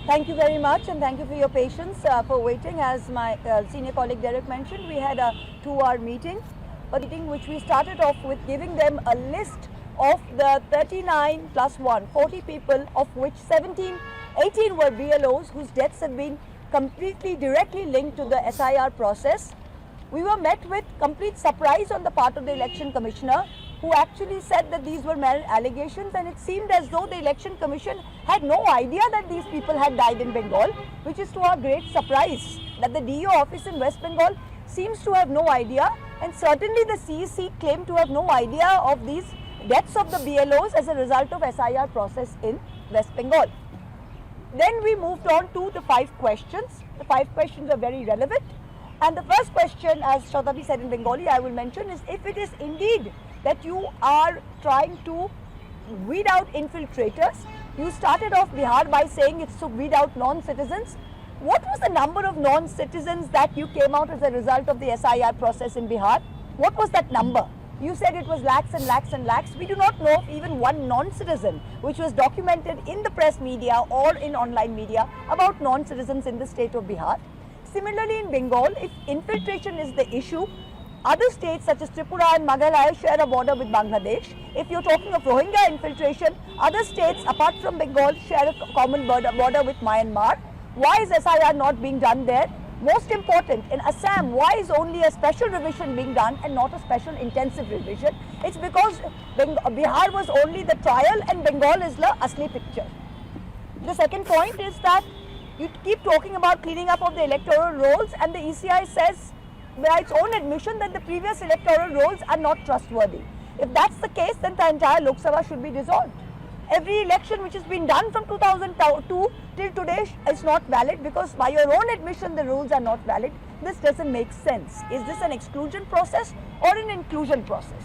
Thank you very much, and thank you for your patience for waiting. As my senior colleague Derek mentioned, we had a 2-hour meeting, which we started off with giving them a list of the 39 plus 1, 40 people, of which 18 were BLOs whose deaths have been completely directly linked to the SIR process. We were met with complete surprise on the part of the election commissioner, who actually said that these were mere allegations, and it seemed as though the election commission had no idea that these people had died in Bengal, which is to our great surprise that the DO office in West Bengal seems to have no idea, and certainly the CEC claimed to have no idea of these deaths of the BLOs as a result of SIR process in West Bengal. Then we moved on to the 5 questions. The 5 questions are very relevant, and the first question, as Shatabi said in Bengali, I will mention, is if it is indeed that you are trying to weed out infiltrators. You started off Bihar by saying it's to weed out non-citizens. What was the number of non-citizens that you came out as a result of the SIR process in Bihar? What was that number? You said it was lakhs and lakhs and lakhs. We do not know of even one non-citizen which was documented in the press media or in online media about non-citizens in the state of Bihar. Similarly, in Bengal, if infiltration is the issue, other states such as Tripura and Meghalaya share a border with Bangladesh. If you're talking of Rohingya infiltration, other states apart from Bengal share a common border with Myanmar. Why is SIR not being done there? Most important, in Assam, why is only a special revision being done and not a special intensive revision? It's because Bihar was only the trial and Bengal is the asli picture. The second point is that you keep talking about cleaning up of the electoral rolls, and the ECI says by its own admission that the previous electoral rolls are not trustworthy. If that's the case, then the entire Lok Sabha should be dissolved. Every election which has been done from 2002 till today is not valid, because by your own admission the rules are not valid. This doesn't make sense. Is this an exclusion process or an inclusion process?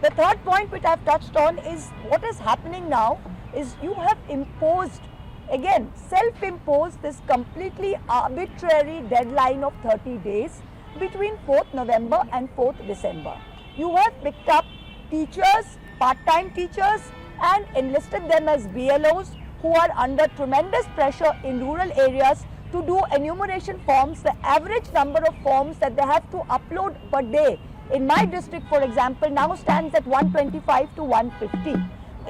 The third point which I've touched on is what is happening now is you have imposed, again self-imposed, this completely arbitrary deadline of 30 days between 4th November and 4th December. You have picked up teachers, part-time teachers, and enlisted them as BLOs who are under tremendous pressure in rural areas to do enumeration forms. The average number of forms that they have to upload per day in my district, for example, now stands at 125 to 150.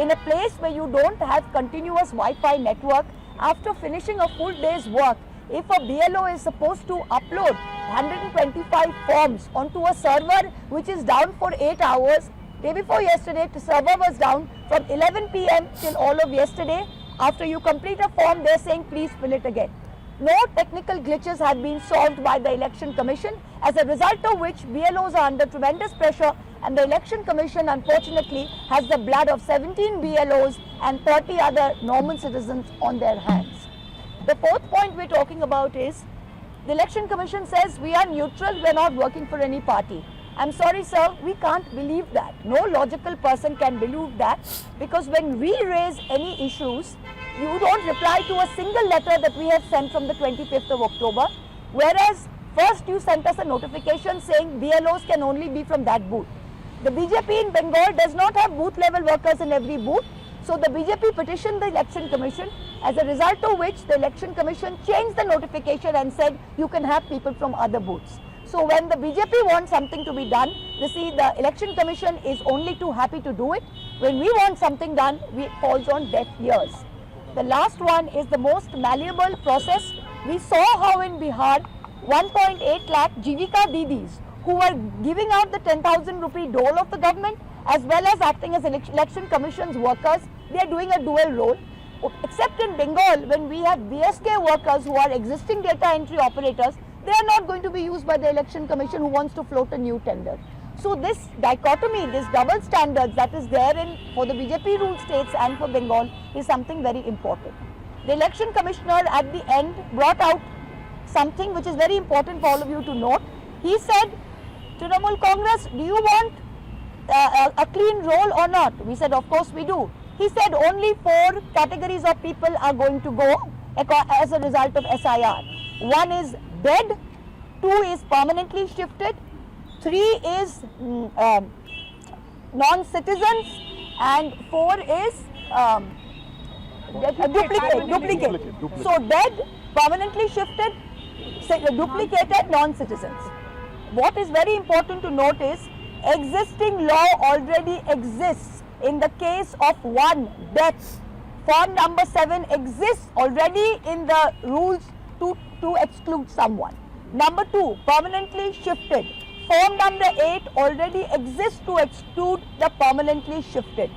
In a place where you don't have continuous Wi-Fi network, after finishing a full day's work, if a BLO is supposed to upload 125 forms onto a server which is down for 8 hours, day before yesterday the server was down from 11 PM till all of yesterday. After you complete a form, they're saying please fill it again. No technical glitches had been solved by the Election Commission, as a result of which BLOs are under tremendous pressure, and the Election Commission unfortunately has the blood of 17 BLOs and 30 other normal citizens on their hands. The fourth point we're talking about is the Election Commission says we are neutral, we're not working for any party. I'm sorry sir, we can't believe that. No logical person can believe that, because when we raise any issues, you don't reply to a single letter that we have sent from the 25th of October, whereas first you sent us a notification saying BLOs can only be from that booth. The BJP in Bengal does not have booth level workers in every booth, so the BJP petitioned the Election Commission, as a result of which the Election Commission changed the notification and said you can have people from other booths. So when the BJP wants something to be done, you see the Election Commission is only too happy to do it. When we want something done, it falls on deaf ears. The last one is the most malleable process. We saw how in Bihar, 1.8 lakh Jivika Didis, who were giving out the 10,000 rupee dole of the government, as well as acting as Election Commission's workers, they are doing a dual role. Except in Bengal, when we have BSK workers who are existing data entry operators, they are not going to be used by the Election Commission who wants to float a new tender. So this dichotomy, this double standards that is there for the BJP ruled states and for Bengal is something very important. The Election Commissioner at the end brought out something which is very important for all of you to note. He said, Trinamool Congress, do you want a clean roll or not? We said, of course we do. He said only 4 categories of people are going to go as a result of SIR. 1 is dead, 2 is permanently shifted, 3 is non-citizens, and 4 is Duplicate. So dead, permanently shifted, duplicated, non-citizens. What is very important to note is existing law already exists in the case of one death. Form number 7 exists already in the rules to exclude someone. Number 2, permanently shifted. Form number 8 already exists to exclude the permanently shifted.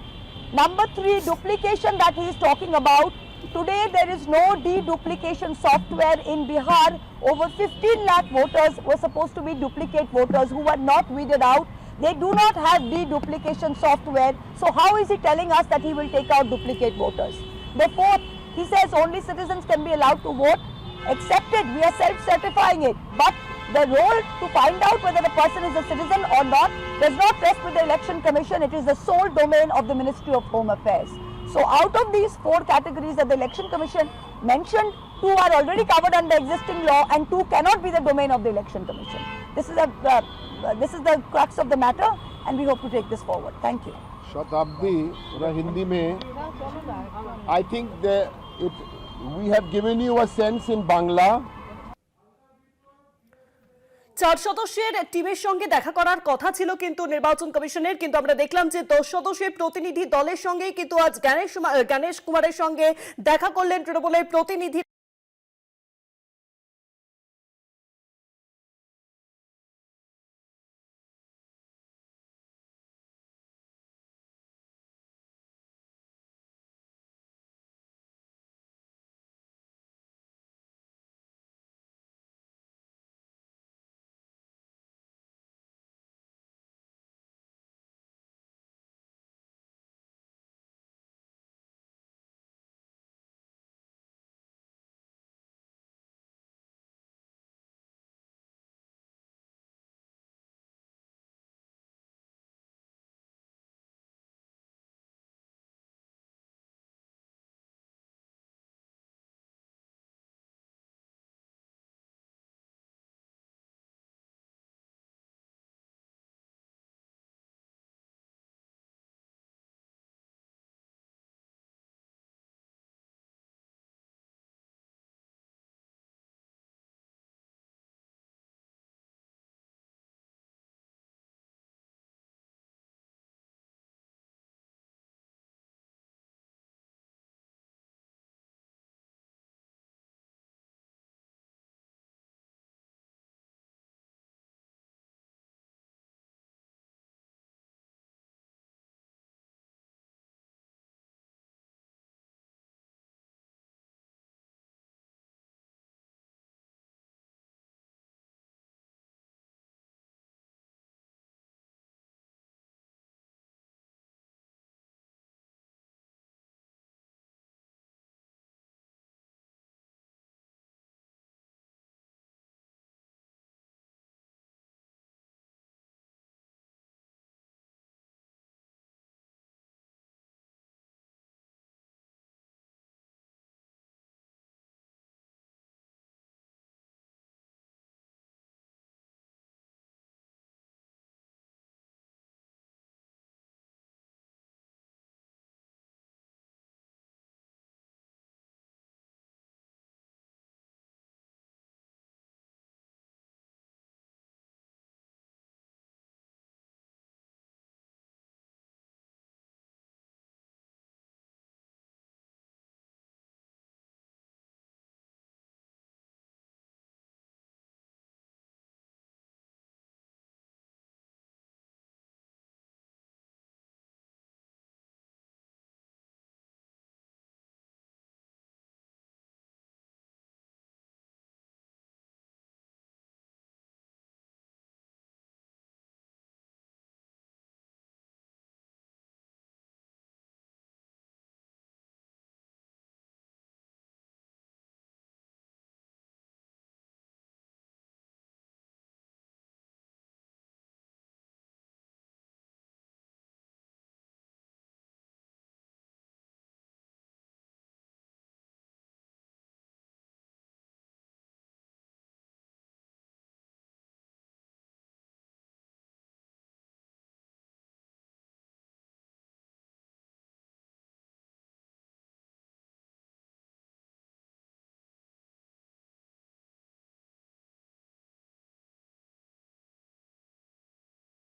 Number 3, duplication that he is talking about. Today there is no deduplication software in Bihar. Over 15 lakh voters were supposed to be duplicate voters who were not weeded out. They do not have deduplication software. So how is he telling us that he will take out duplicate voters? The 4th, he says only citizens can be allowed to vote. Accepted, we are self-certifying it. But the role to find out whether the person is a citizen or not does not rest with the Election Commission. It is the sole domain of the Ministry of Home Affairs. So out of these 4 categories that the Election Commission mentioned, 2 are already covered under existing law and 2 cannot be the domain of the Election Commission. This is the crux of the matter and we hope to take this forward. Thank you. Shatabdi, Hindi mein, I think we have given you a sense in Bangla. 4 সদস্যের টিমের সঙ্গে দেখা করার কথা ছিল কিন্তু নির্বাচন কমিশনের, কিন্তু আমরা দেখলাম যে 10 সদস্যের প্রতিনিধি দলের সঙ্গেই কিন্তু আজ গণেশ কুমারের সঙ্গে দেখা করলেন তৃণমূলের প্রতিনিধি।